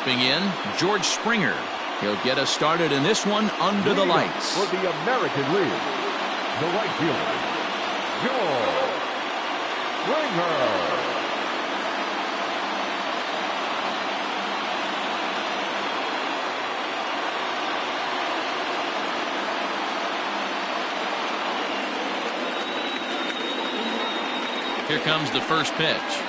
In George Springer. He'll get us started in this one under the lights. For the American League, the right fielder, George Springer. Here comes the first pitch.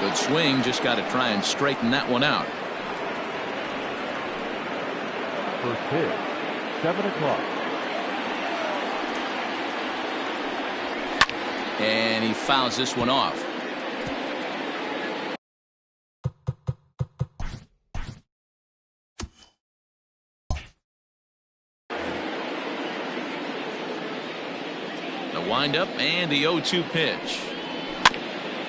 Good swing, just got to try and straighten that one out. First pitch, 7 o'clock. And he fouls this one off. The windup and the 0-2 pitch.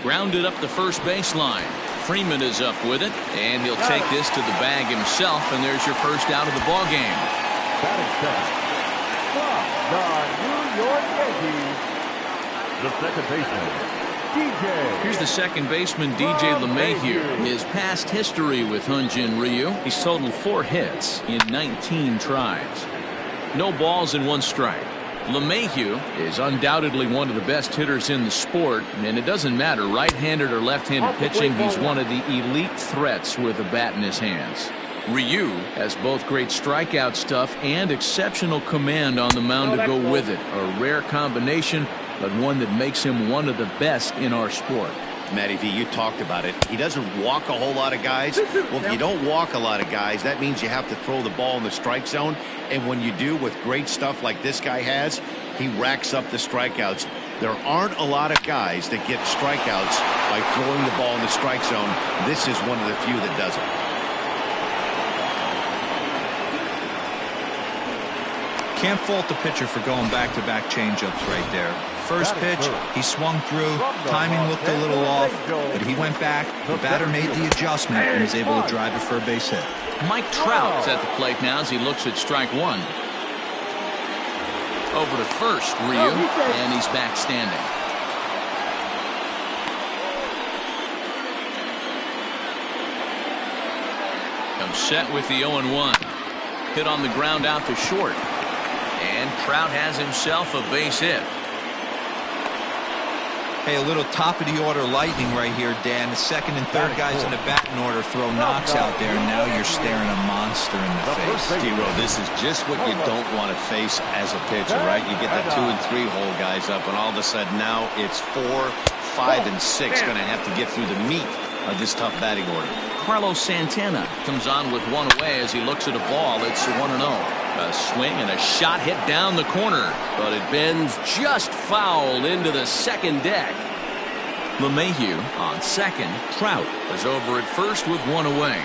Grounded up the first baseline. Freeman is up with it, and he'll take this to the bag himself, and there's your first out of the ball game. Batting second, from the New York Yankees, the second baseman, DJ. Here's the second baseman, DJ LeMahieu. His past history with Hyun-Jin Ryu. He's totaled 4 hits in 19 tries. No balls and 1 strike. LeMahieu is undoubtedly one of the best hitters in the sport, and it doesn't matter right-handed or left-handed pitching, he's one of the elite threats with a bat in his hands. Ryu has both great strikeout stuff and exceptional command on the mound to go with it. A rare combination, but one that makes him one of the best in our sport. Matty V, you talked about it. He doesn't walk a whole lot of guys. Well, if you don't walk a lot of guys, that means you have to throw the ball in the strike zone. And when you do, with great stuff like this guy has, he racks up the strikeouts. There aren't a lot of guys that get strikeouts by throwing the ball in the strike zone. This is one of the few that does it. Can't fault the pitcher for going back-to-back changeups right there. First pitch, he swung through, timing looked a little off, but he went back, the batter made the adjustment and was able to drive it for a base hit. Mike Trout's at the plate now as he looks at strike 1. Over to first, Ryu, and he's back standing. Comes set with the 0-1. Hit on the ground out to short. And Trout has himself a base hit. Hey, a little top-of-the-order lightning right here, Dan. The second and third guys in the batting order throw knocks out there, and now you're staring a monster in the face. D-Row, this is just what you don't want to face as a pitcher, right? You get the 2 and 3 hole guys up, and all of a sudden now it's 4, 5, and 6 going to have to get through the meat of this tough batting order. Carlos Santana comes on with 1 away as he looks at a ball. It's 1-0. A swing and a shot hit down the corner, but it bends just foul into the second deck. LeMahieu on second. Trout is over at first with 1 away.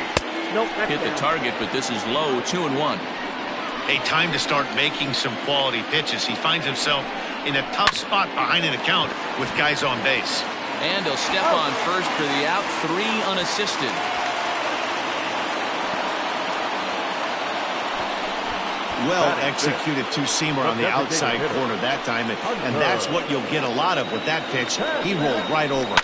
Hit the target, but this is low. 2-1. A time to start making some quality pitches. He finds himself in a tough spot behind an account with guys on base. And he'll step on first for the out. 3 unassisted. Well executed 2-seamer on the outside corner that time, and that's what you'll get a lot of with that pitch. He rolled right over.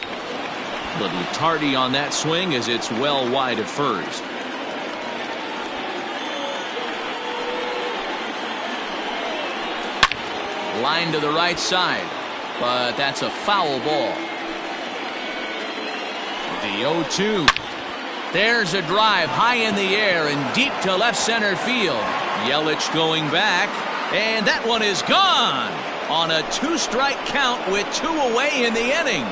Little tardy on that swing as it's well wide of first. Line to the right side, but that's a foul ball. The 0-2. There's a drive high in the air and deep to left center field. Yelich going back, and that one is gone on a 2-strike count with 2 away in the inning.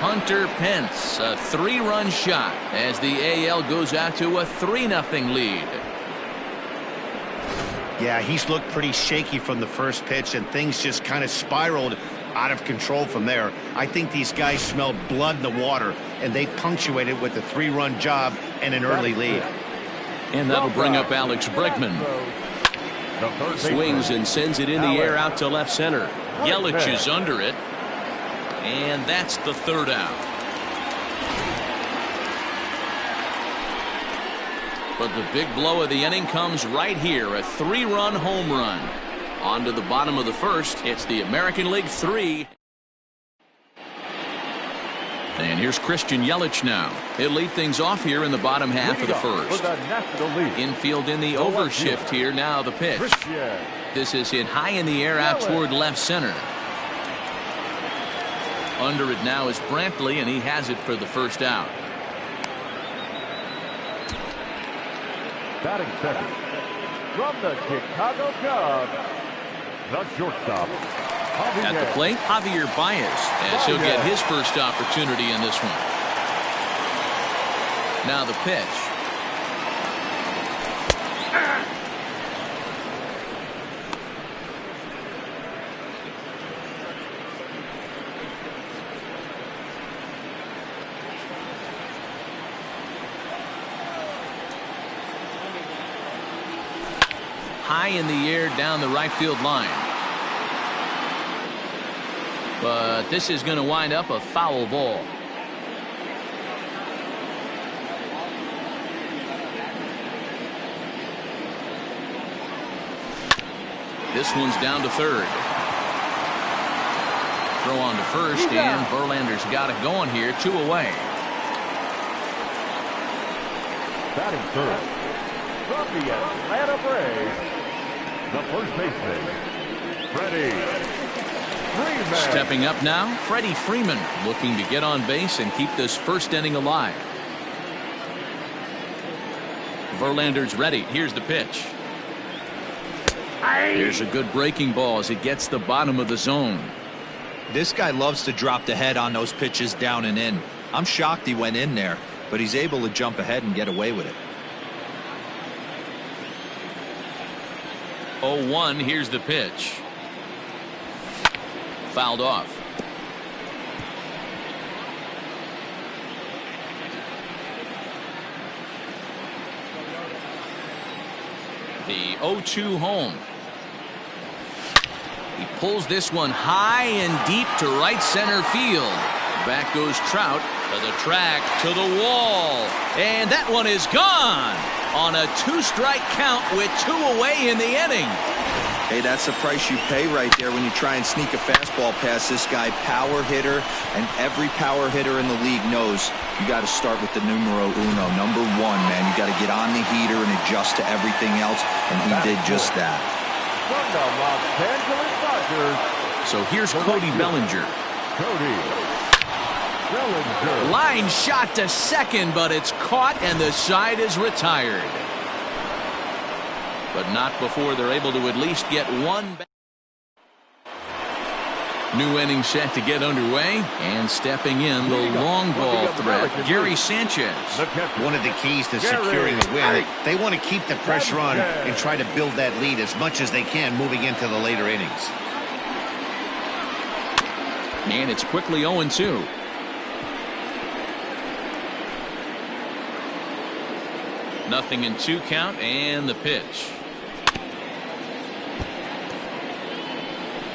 Hunter Pence, a 3-run shot as the AL goes out to a 3-0 lead. Yeah, he's looked pretty shaky from the first pitch, and things just kind of spiraled out of control from there. I think these guys smelled blood in the water, and they punctuated with a 3-run job and an early lead. And that'll bring up Alex Bregman. Swings and sends it in the air out to left center. Yelich is under it, and that's the 3rd out. But the big blow of the inning comes right here, a 3-run home run. On to the bottom of the first. It's the American League 3. And here's Christian Yelich now. He'll lead things off here in the bottom half of the first. Infield in the overshift here. Now the pitch. This is hit high in the air out toward left center. Under it now is Brantley, and he has it for the first out. Batting second from the Chicago Cubs, the shortstop. At the plate, Javier Baez, as he'll get his first opportunity in this one. Now the pitch. High in the air down the right field line. But this is going to wind up a foul ball. This one's down to third. Throw on to first, and Verlander's got it going here. 2 away. Batting third from the Atlanta Braves, the first baseman, Freddie Freeman. Stepping up now, Freddie Freeman, looking to get on base and keep this first inning alive. Verlander's ready. Here's the pitch. Here's a good breaking ball as it gets the bottom of the zone. This guy loves to drop the head on those pitches down and in. I'm shocked he went in there, but he's able to jump ahead and get away with it. 0-1, here's the pitch. Fouled off. The 0-2 home. He pulls this one high and deep to right center field. Back goes Trout to the track, to the wall. And that one is gone on a 2-strike count with 2 away in the inning. Hey, that's the price you pay right there when you try and sneak a fastball past this guy. Power hitter, and every power hitter in the league knows you got to start with the numero uno, number 1, man. You got to get on the heater and adjust to everything else, and he did just that. From the Los Angeles Dodgers. So here's Cody Bellinger. Cody Bellinger. Line shot to second, but it's caught, and the side is retired. But not before they're able to at least get one back. New inning set to get underway, and stepping in the long ball threat, Gary Sanchez. One of the keys to securing a win, they want to keep the pressure on and try to build that lead as much as they can moving into the later innings. And it's quickly 0-2. Nothing in 2 count, and the pitch.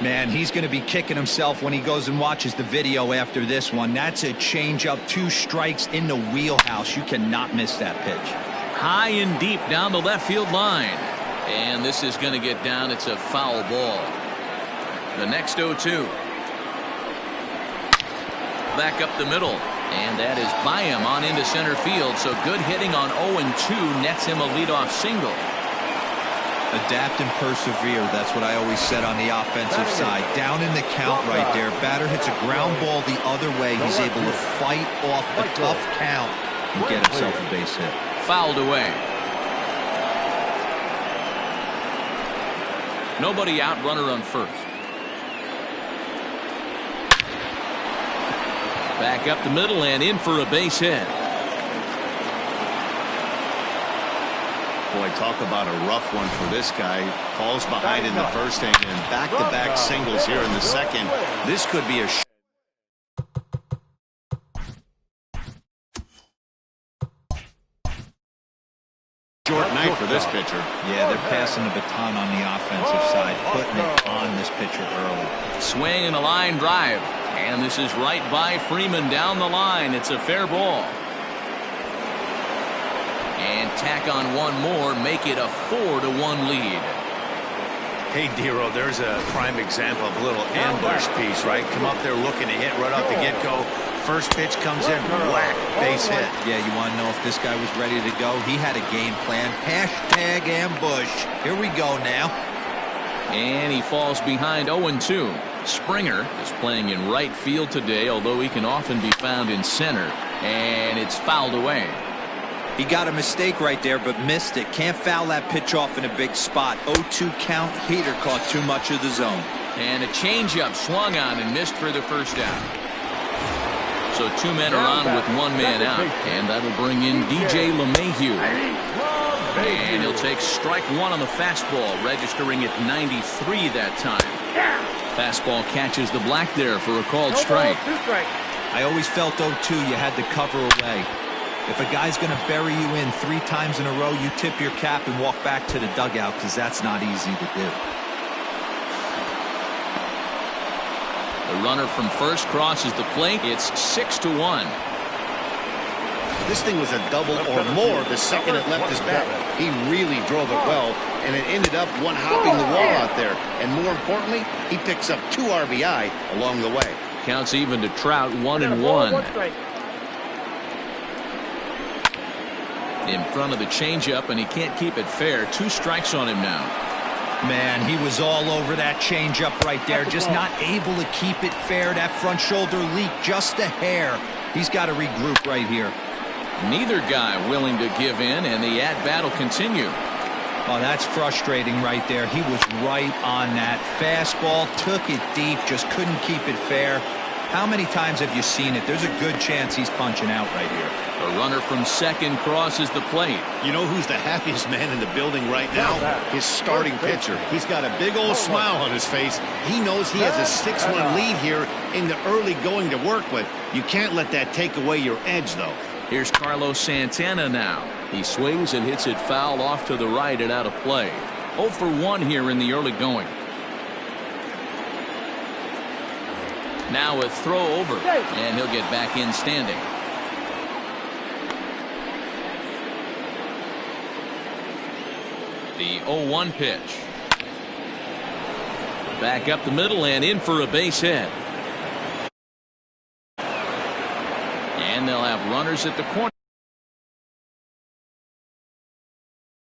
Man, he's going to be kicking himself when he goes and watches the video after this one. That's a changeup, 2 strikes in the wheelhouse. You cannot miss that pitch. High and deep down the left field line. And this is going to get down. It's a foul ball. The next 0-2. Back up the middle. And that is by him on into center field. So good hitting on 0-2 nets him a leadoff single. Adapt and persevere. That's what I always said on the offensive side. Down in the count right there. Batter hits a ground ball the other way. He's able to fight off a tough count and get himself a base hit. Fouled away. Nobody out, runner on first. Back up the middle and in for a base hit. Boy, talk about a rough one for this guy. Falls behind in the first inning and back-to-back singles here in the second. This could be a short night for this pitcher. Yeah, they're passing the baton on the offensive side, putting it on this pitcher early. Swing and a line drive. And this is right by Freeman down the line. It's a fair ball. And tack on one more, make it a 4-1 lead. Hey, Dero, there's a prime example of a little ambush piece, right? Come up there looking to hit right off the get-go. first pitch comes in, whack, base hit. Yeah, you want to know if this guy was ready to go? He had a game plan. Hashtag ambush. Here we go now. And he falls behind 0-2. Springer is playing in right field today, although he can often be found in center. And it's fouled away. He got a mistake right there, but missed it. Can't foul that pitch off in a big spot. 0-2 count. Heater caught too much of the zone. And a changeup swung on and missed for the first out. So 2 men are on with 1 man out, and that'll bring in DJ LeMahieu. And he'll take strike 1 on the fastball, registering at 93 that time. Fastball catches the black there for a called strike. I always felt 0-2 you had to cover away. If a guy's going to bury you in 3 times in a row, you tip your cap and walk back to the dugout, because that's not easy to do. The runner from first crosses the plate. It's 6-1. This thing was a double or more the second it left his bat. He really drove it well, and it ended up one-hopping the wall out there. And more importantly, he picks up 2 RBI along the way. Counts even to Trout, 1-1. In front of the changeup, and he can't keep it fair. 2 strikes on him now. Man, he was all over that changeup right there. Just not able to keep it fair. That front shoulder leaked just a hair. He's got to regroup right here. Neither guy willing to give in, and the at-bat will continue. Oh, that's frustrating right there. He was right on that. Fastball, took it deep, just couldn't keep it fair. How many times have you seen it? There's a good chance he's punching out right here. The runner from second crosses the plate. You know who's the happiest man in the building right now? His starting pitcher. He's got a big old smile on his face. He knows he has a 6-1 lead here in the early going to work with. You can't let that take away your edge, though. Here's Carlos Santana now. He swings and hits it foul off to the right and out of play. 0 for 1 here in the early going. Now a throw over, and he'll get back in standing. The 0-1 pitch. Back up the middle and in for a base hit. And they'll have runners at the corner.